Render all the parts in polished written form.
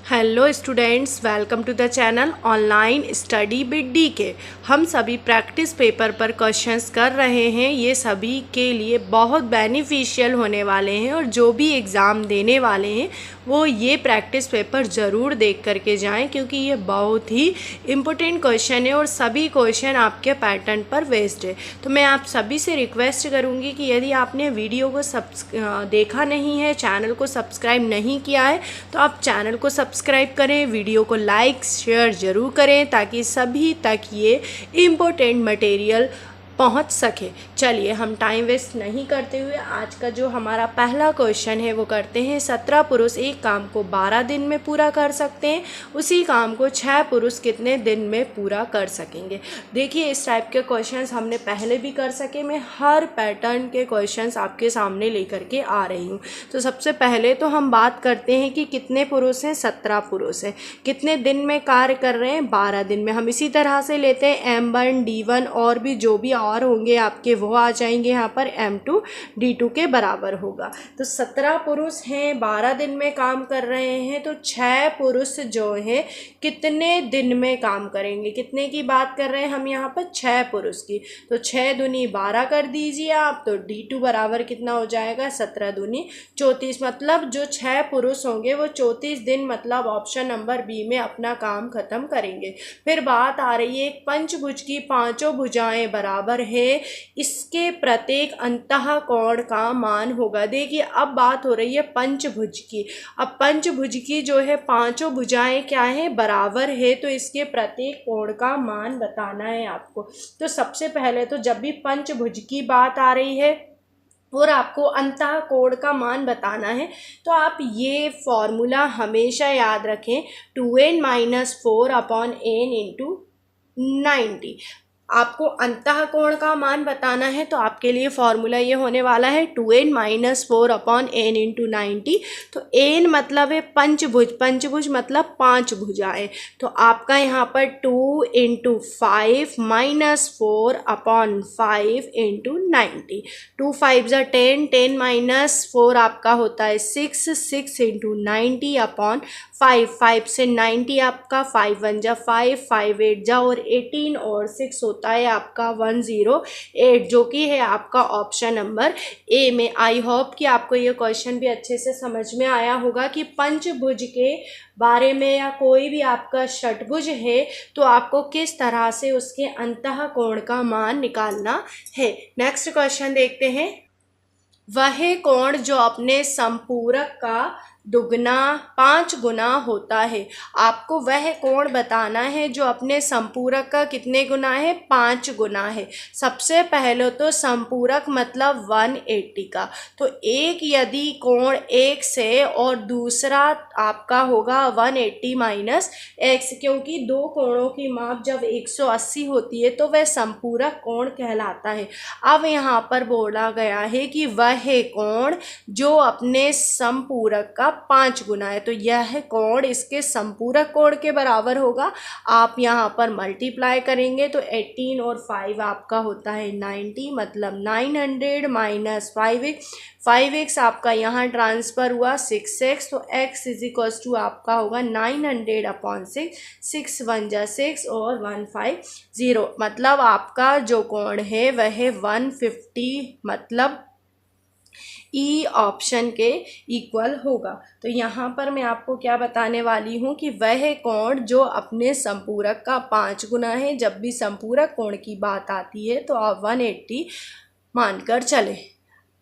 Hello students, welcome to the channel online study with D K. हम सभी practice paper पर questions कर रहे हैं। ये सभी के लिए बहुत बेनिफिशियल होने वाले हैं और जो भी एग्ज़ाम देने वाले हैं वो ये प्रैक्टिस पेपर ज़रूर देख करके जाएं, क्योंकि ये बहुत ही इम्पोर्टेंट क्वेश्चन है और सभी क्वेश्चन आपके पैटर्न पर बेस्ड है। तो मैं आप सभी से रिक्वेस्ट करूँगी कि यदि आपने वीडियो को देखा नहीं है, चैनल को सब्सक्राइब नहीं किया है, तो आप चैनल को सब्सक्राइब करें, वीडियो को लाइक शेयर ज़रूर करें ताकि सभी तक ये इम्पोर्टेंट मटेरियल पहुंच सके। चलिए हम टाइम वेस्ट नहीं करते हुए आज का जो हमारा पहला क्वेश्चन है वो करते हैं। 17 पुरुष एक काम को 12 दिन में पूरा कर सकते हैं, उसी काम को 6 पुरुष कितने दिन में पूरा कर सकेंगे। देखिए इस टाइप के क्वेश्चंस हमने पहले भी कर सके। मैं हर पैटर्न के क्वेश्चंस आपके सामने लेकर के आ रही हूँ। तो सबसे पहले तो हम बात करते हैं कि कितने पुरुष हैं। 17 पुरुष हैं। कितने दिन में कार्य कर रहे हैं? 12 दिन में। हम इसी तरह से लेते हैं M1 D1 और भी जो भी और होंगे आपके वो आ जाएंगे यहाँ पर। M2 D2 के बराबर होगा। तो 17 पुरुष हैं, 12 दिन में काम कर रहे हैं, तो 6 पुरुष जो हैं कितने दिन में काम करेंगे। कितने की बात कर रहे हैं हम यहाँ पर? 6 पुरुष की। तो 6 दूनी 12 कर दीजिए आप, तो D2 बराबर कितना हो जाएगा? 17 दूनी 34। मतलब जो 6 पुरुष होंगे वो 34 दिन, मतलब ऑप्शन नंबर बी में अपना काम खत्म करेंगे। फिर बात आ रही है पंचभुज की पांचों भुजाएं बराबर है, इसके प्रत्येक अंतः कोण का मान होगा। देखिए अब बात हो रही है पंचभुज की। अब पंचभुज की जो है पांचों भुजाएं क्या है? बराबर है, तो इसके प्रत्येक कोण का मान बताना है आपको। तो सबसे पहले तो जब भी पंचभुज की बात आ रही है और आपको अंतः कोण का मान बताना है तो आप ये फॉर्मूला हमेशा याद रखें, 2n-4 अपॉन n इंटू 90। आपको अंतः कोण का मान बताना है तो आपके लिए फॉर्मूला ये होने वाला है 2n-4 अपॉन n इंटू 90। तो n मतलब है पंचभुज, पंचभुज मतलब 5 भुजाएं। तो आपका यहाँ पर 2 इंटू 5 माइनस 4 अपॉन 5 इंटू 90। 2 5 जा 10, 10 माइनस 4 आपका होता है 6, 6 इंटू 90 अपॉन 5, 5 से 90 आपका 5 1 जा 5, 5 8 जा और 18 और 6 होता है आपका 108, जो कि है आपका ऑप्शन नंबर ए में। आई होप कि आपको ये क्वेश्चन भी अच्छे से समझ में आया होगा कि पंचभुज के बारे में या कोई भी आपका षटभुज है तो आपको किस तरह से उसके अंतः कोण का मान निकालना है। नेक्स्ट क्वेश्चन देखते हैं। वह कोण जो अपने संपूरक का दुगना 5 गुना होता है। आपको वह कोण बताना है जो अपने संपूरक का कितने गुना है? 5 गुना है। सबसे पहले तो संपूरक मतलब 180 का, तो एक यदि कोण x से और दूसरा आपका होगा 180 माइनस x, क्योंकि दो कोणों की माप जब 180 होती है तो वह संपूरक कोण कहलाता है। अब यहाँ पर बोला गया है कि वह कोण जो अपने संपूरक का 5 गुना है, तो यह कोण इसके संपूरक कोण के बराबर होगा। आप यहाँ पर मल्टीप्लाई करेंगे तो 18 और 5 आपका होता है 90, मतलब 900 माइनस 5x। 5x आपका यहाँ ट्रांसफ़र हुआ 6x, तो x इज इक्वल टू आपका होगा 900 अपॉन 6, 6 1 जा 6 और 150, मतलब आपका जो कोण है वह 150, मतलब ई ऑप्शन के इक्वल होगा। तो यहाँ पर मैं आपको क्या बताने वाली हूँ कि वह कोण जो अपने संपूरक का 5 गुना है। जब भी संपूरक कोण की बात आती है तो आप 180 मानकर चले।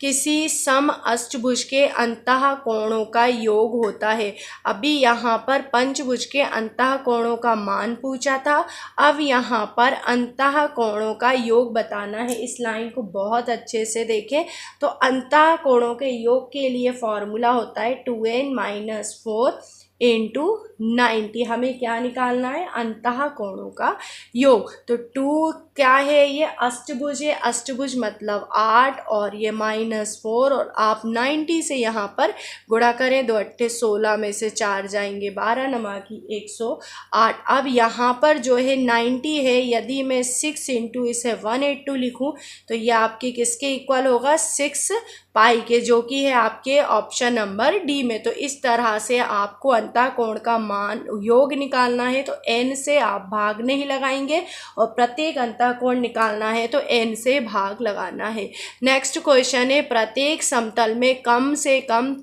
किसी सम अष्टभुज के अंतः कोणों का योग होता है। अभी यहाँ पर पंचभुज के अंतः कोणों का मान पूछा था, अब यहाँ पर अंतः कोणों का योग बताना है। इस लाइन को बहुत अच्छे से देखें। तो अंतः कोणों के योग के लिए फॉर्मूला होता है 2n-4 इंटू 90। हमें क्या निकालना है? अंतः कोणों का योग। तो 2 क्या है? ये अष्टभुज है। अष्टभुज मतलब 8 और ये -4 और आप 90 से यहाँ पर गुणा करें। 2 8 16 में से 4 जाएंगे 12, नमा की 108। अब यहाँ पर जो है 90 है, यदि मैं 6 इंटू इसे 182 लिखूँ तो ये आपके किसके इक्वल होगा? 6 पाई के, जो कि है आपके ऑप्शन नंबर डी में। तो इस तरह से आपको अंतःकोण का मान योग निकालना है तो n से आप भाग नहीं लगाएंगे और प्रत्येक अंतःकोण निकालना है तो n से भाग लगाना है। नेक्स्ट क्वेश्चन है, प्रत्येक समतल में कम से कम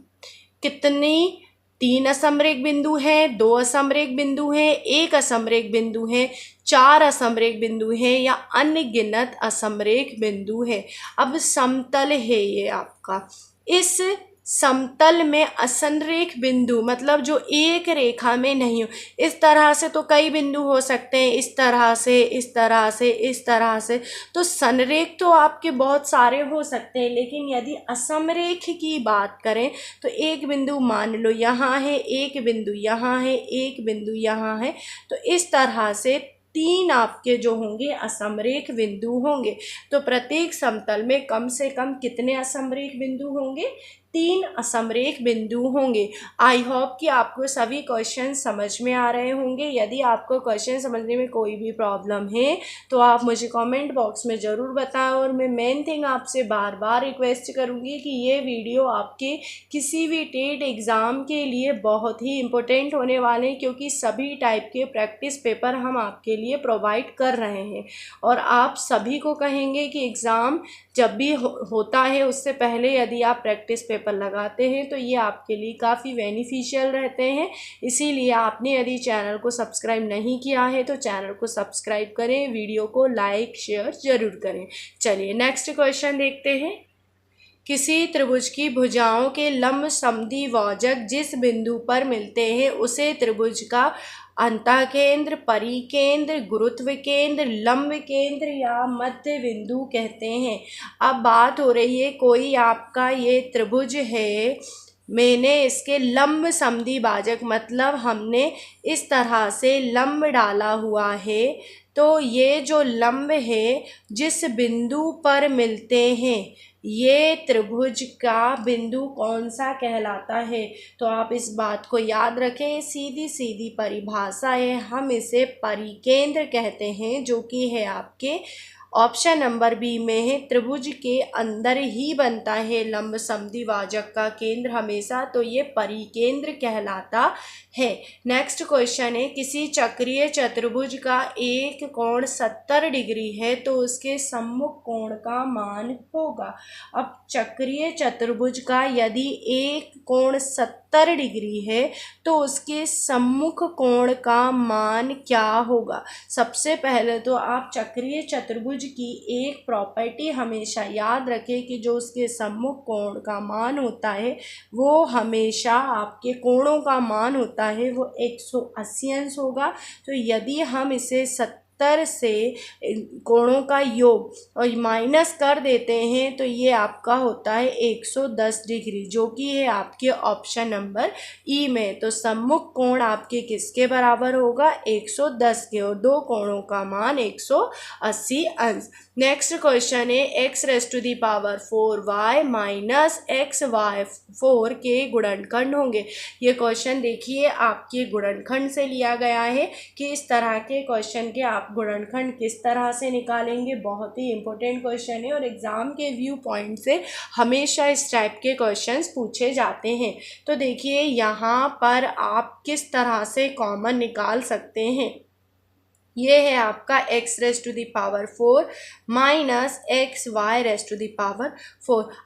कितनी 3 असमरेख बिंदु हैं, 2 असमरेख बिंदु हैं, 1 असमरेख बिंदु है, 4 असमरेख बिंदु हैं या अनगिनत असमरेख बिंदु है। अब समतल है ये आपका, इस समतल में असमरेख बिंदु मतलब जो एक रेखा में नहीं हो, इस तरह से तो कई बिंदु हो सकते हैं, इस तरह से, इस तरह से, इस तरह से, तो संरेख तो आपके बहुत सारे हो सकते हैं, लेकिन यदि असमरेख की बात करें तो एक बिंदु मान लो यहाँ है, एक बिंदु यहाँ है, एक बिंदु यहाँ है, तो इस तरह से 3 आपके जो होंगे असमरेख बिंदु होंगे। तो प्रत्येक समतल में कम से कम कितने असमरेख बिंदु होंगे? 3 असमरेख बिंदु होंगे। आई होप कि आपको सभी क्वेश्चन समझ में आ रहे होंगे। यदि आपको क्वेश्चन समझने में कोई भी प्रॉब्लम है तो आप मुझे कमेंट बॉक्स में ज़रूर बताएं और मैं मेन थिंग आपसे बार बार रिक्वेस्ट करूँगी कि ये वीडियो आपके किसी भी टेट एग्ज़ाम के लिए बहुत ही इम्पोर्टेंट होने वाले हैं, क्योंकि सभी टाइप के प्रैक्टिस पेपर हम आपके लिए प्रोवाइड कर रहे हैं और आप सभी को कहेंगे कि एग्ज़ाम जब भी होता है उससे पहले यदि आप प्रैक्टिस पेपर लगाते हैं तो ये आपके लिए काफ़ी बेनिफिशियल रहते हैं। इसीलिए आपने यदि चैनल को सब्सक्राइब नहीं किया है तो चैनल को सब्सक्राइब करें, वीडियो को लाइक शेयर ज़रूर करें। चलिए नेक्स्ट क्वेश्चन देखते हैं। किसी त्रिभुज की भुजाओं के लंब समद्विभाजक जिस बिंदु पर मिलते हैं उसे त्रिभुज का अंतःकेंद्र, परिकेंद्र, गुरुत्व केंद्र, लंब केंद्र या मध्य बिंदु कहते हैं। अब बात हो रही है, कोई आपका ये त्रिभुज है, मैंने इसके लंब समद्विभाजक मतलब हमने इस तरह से लंब डाला हुआ है, तो ये जो लंब है जिस बिंदु पर मिलते हैं ये त्रिभुज का बिंदु कौन सा कहलाता है? तो आप इस बात को याद रखें, सीधी सीधी परिभाषा है, हम इसे परिकेंद्र कहते हैं, जो कि है आपके ऑप्शन नंबर बी में है। त्रिभुज के अंदर ही बनता है लंब समद्विभाजक का केंद्र हमेशा, तो ये परिकेंद्र कहलाता है। नेक्स्ट क्वेश्चन है, किसी चक्रीय चतुर्भुज का एक कोण 70 डिग्री है तो उसके सम्मुख कोण का मान होगा। अब चक्रीय चतुर्भुज का यदि एक कोण 70 डिग्री है तो उसके सम्मुख कोण का मान क्या होगा? सबसे पहले तो आप चक्रीय चतुर्भुज की एक प्रॉपर्टी हमेशा याद रखें कि जो उसके सम्मुख कोण का मान होता है वो हमेशा आपके कोणों का मान होता है वो 180 अंश होगा। तो यदि हम इसे 70 से कोणों का योग और माइनस कर देते हैं तो ये आपका होता है 110 डिग्री, जो कि है आपके ऑप्शन नंबर ई में। तो सम्मुख कोण आपके किसके बराबर होगा? 110 के, और दो कोणों का मान 180 अंश। नेक्स्ट क्वेश्चन है, x⁴y माइनस xy4 के गुणनखंड होंगे। ये क्वेश्चन देखिए आपके गुणनखंड से लिया गया है कि इस तरह के क्वेश्चन के आप गुणनखंड किस तरह से निकालेंगे। बहुत ही इंपॉर्टेंट क्वेश्चन है और एग्जाम के व्यू पॉइंट से हमेशा इस टाइप के क्वेश्चंस पूछे जाते हैं। तो देखिए यहाँ पर आप किस तरह से कॉमन निकाल सकते हैं। ये है आपका x⁴ माइनस xy⁴।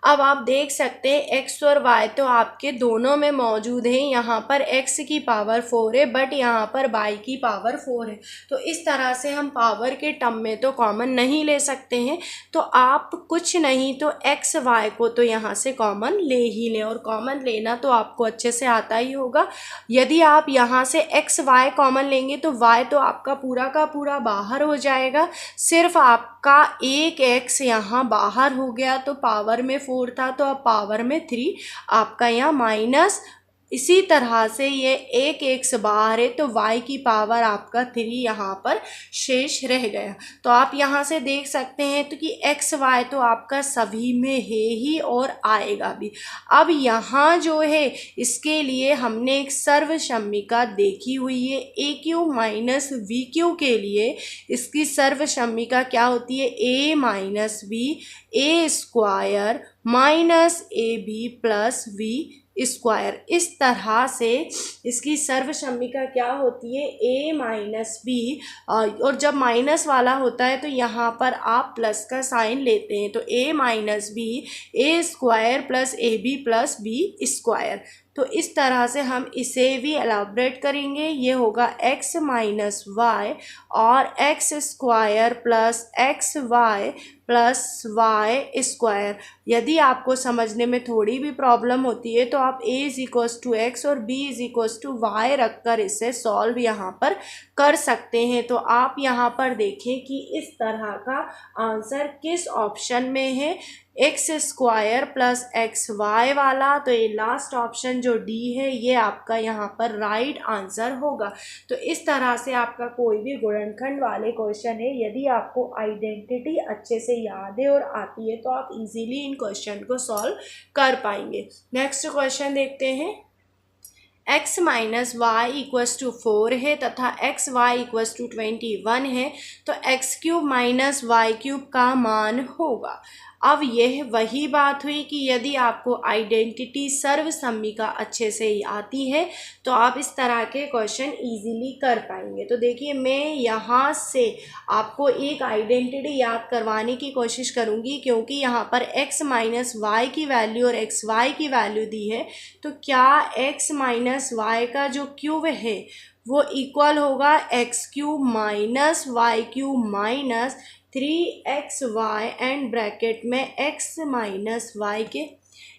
अब आप देख सकते हैं x और y तो आपके दोनों में मौजूद हैं। यहाँ पर x की पावर 4 है बट यहाँ पर y की पावर 4 है, तो इस तरह से हम पावर के टर्म में तो कॉमन नहीं ले सकते हैं। तो आप कुछ नहीं तो x y को तो यहाँ से कॉमन ले ही लें, और कॉमन लेना तो आपको अच्छे से आता ही होगा। यदि आप यहाँ से x y कॉमन लेंगे तो y तो आपका पूरा का पूरा बाहर हो जाएगा, सिर्फ आपका एक x यहाँ बाहर हो गया, तो पावर में 4 था तो अब पावर में 3 आपका यहाँ माइनस। इसी तरह से ये एक x बाहर है तो y की पावर आपका 3 यहाँ पर शेष रह गया। तो आप यहाँ से देख सकते हैं तो कि x y तो आपका सभी में है ही और आएगा भी। अब यहाँ जो है इसके लिए हमने एक सर्वसम्मिका देखी हुई है, AQ माइनस VQ के लिए इसकी सर्वसम्मिका क्या होती है? A minus B A² minus AB plus V square. इस तरह से इसकी सर्वसम्मिका क्या होती है, ए माइनस बी, और जब माइनस वाला होता है तो यहाँ पर आप प्लस का साइन लेते हैं, तो A minus B A square plus A B plus B square. तो इस तरह से हम इसे भी एलाबरेट करेंगे। ये होगा एक्स माइनस वाई और x square plus x y plus y square. यदि आपको समझने में थोड़ी भी प्रॉब्लम होती है तो आप a is equals to x और b is equals to y रख कर इसे सॉल्व यहाँ पर कर सकते हैं। तो आप यहाँ पर देखें कि इस तरह का आंसर किस ऑप्शन में है, x square plus x y वाला। तो ये लास्ट ऑप्शन जो डी है ये आपका यहाँ पर राइट आंसर होगा। तो इस तरह से आपका कोई भी गुणनखंड वाले क्वेश्चन है, यदि आपको आइडेंटिटी अच्छे से याद है और आती है तो आप इजीली इन क्वेश्चन को सॉल्व कर पाएंगे। नेक्स्ट क्वेश्चन देखते हैं। x minus y equals to 4 है तथा एक्स वाई इक्वल्स टू 21 है, तो x cube minus y cube का मान होगा। अब यह वही बात हुई कि यदि आपको आइडेंटिटी सर्वसम्मिका अच्छे से आती है तो आप इस तरह के क्वेश्चन इजीली कर पाएंगे। तो देखिए मैं यहाँ से आपको एक आइडेंटिटी याद करवाने की कोशिश करूँगी, क्योंकि यहाँ पर x माइनस वाई की वैल्यू और एक्स वाई की वैल्यू दी है। तो क्या x माइनस वाई का जो क्यूब है वो इक्वल होगा x cube minus y cube minus 3xy and bracket में x माइनस वाई के।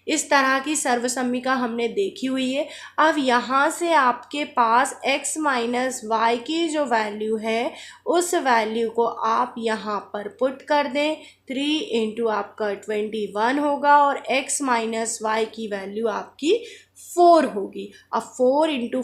इस तरह की सर्वसम्मिका हमने देखी हुई है। अब यहाँ से आपके पास x माइनस वाई की जो वैल्यू है उस वैल्यू को आप यहाँ पर पुट कर दें। 3 इंटू आपका 21 होगा और x माइनस वाई की वैल्यू आपकी 4 होगी। अब 4 इंटू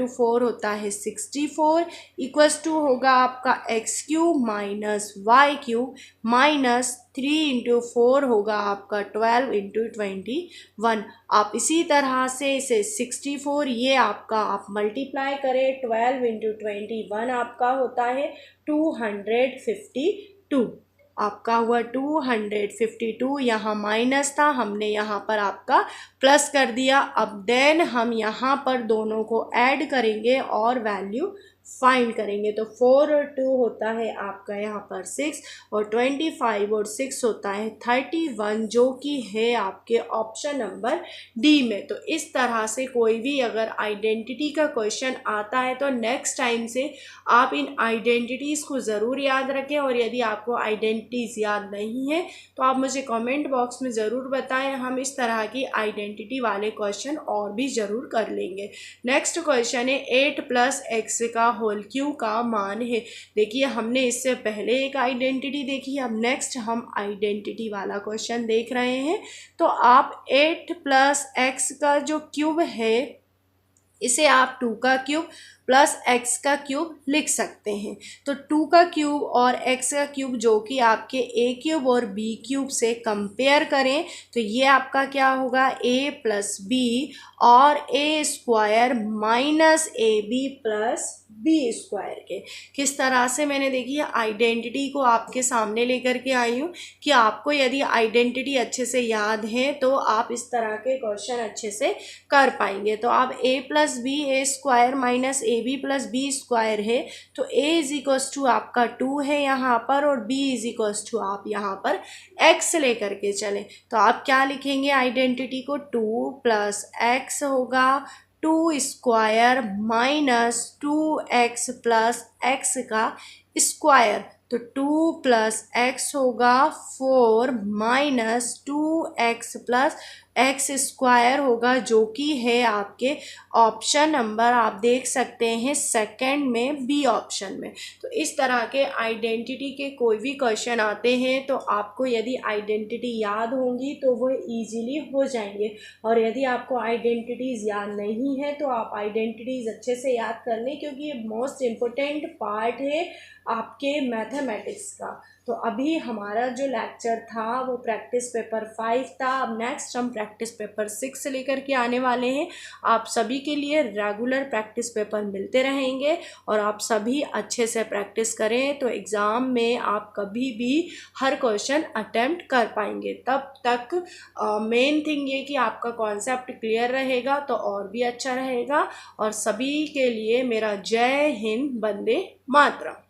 4 होता है 64 इक्वल्स टू होगा आपका x cube minus y cube minus 3 into 4 होगा आपका 12 इंटू 21। आप इसी तरह से इसे 64 ये आपका आप मल्टीप्लाई करें, 12 इंटू 21 आपका होता है 252। आपका हुआ 252, यहाँ माइनस था हमने यहाँ पर आपका प्लस कर दिया। अब देन हम यहाँ पर दोनों को ऐड करेंगे और वैल्यू फाइंड करेंगे। तो 4 और 2 होता है आपका यहाँ पर 6 और 25 और 6 होता है 31, जो कि है आपके ऑप्शन नंबर डी में। तो इस तरह से कोई भी अगर आइडेंटिटी का क्वेश्चन आता है तो नेक्स्ट टाइम से आप इन आइडेंटिटीज़ को ज़रूर याद रखें, और यदि आपको आइडेंटिटीज़ याद नहीं है तो आप मुझे कमेंट बॉक्स में ज़रूर बताएं, हम इस तरह की आइडेंटिटी वाले क्वेश्चन और भी ज़रूर कर लेंगे। नेक्स्ट क्वेश्चन है 8 प्लस एक्स का होल क्यूब का मान है। देखिए हमने इससे पहले एक आइडेंटिटी देखी, अब नेक्स्ट हम आइडेंटिटी वाला क्वेश्चन देख रहे हैं। तो आप 8 प्लस एक्स का जो क्यूब है इसे आप 2 का क्यूब प्लस x का क्यूब लिख सकते हैं। तो 2 का क्यूब और x का क्यूब जो कि आपके a क्यूब और b क्यूब से कंपेयर करें तो ये आपका क्या होगा, a प्लस बी और a square minus a B plus B square के। किस तरह से मैंने देखिए आइडेंटिटी को आपके सामने लेकर के आई हूँ कि आपको यदि आइडेंटिटी अच्छे से याद है तो आप इस तरह के क्वेश्चन अच्छे से कर पाएंगे। तो आप a plus b A square minus a B plus B square है, तो a इज इक्वल्स टू आपका 2 है यहाँ पर और b इज इक्वल्स टू आप यहाँ पर x लेकर के चलें। तो आप क्या लिखेंगे आइडेंटिटी को, 2 प्लस एक्स होगा 2 square minus 2x plus x का स्क्वायर। तो 2 प्लस एक्स होगा 4 minus 2x plus x square होगा, जो कि है आपके ऑप्शन नंबर आप देख सकते हैं सेकंड में बी ऑप्शन में। तो इस तरह के आइडेंटिटी के कोई भी क्वेश्चन आते हैं तो आपको यदि आइडेंटिटी याद होंगी तो वो इजीली हो जाएंगे, और यदि आपको आइडेंटिटीज़ याद नहीं है तो आप आइडेंटिटीज़ अच्छे से याद कर लें, क्योंकि ये मोस्ट इम्पोर्टेंट पार्ट है आपके मैथमेटिक्स का। तो अभी हमारा जो लेक्चर था वो प्रैक्टिस पेपर 5 था। अब नेक्स्ट हम प्रैक्टिस पेपर 6 लेकर के आने वाले हैं। आप सभी के लिए रेगुलर प्रैक्टिस पेपर मिलते रहेंगे और आप सभी अच्छे से प्रैक्टिस करें तो एग्ज़ाम में आप कभी भी हर क्वेश्चन अटेम्प्ट कर पाएंगे। तब तक मेन थिंग ये कि आपका कॉन्सेप्ट क्लियर रहेगा तो और भी अच्छा रहेगा। और सभी के लिए मेरा जय हिंद, वंदे मातरम।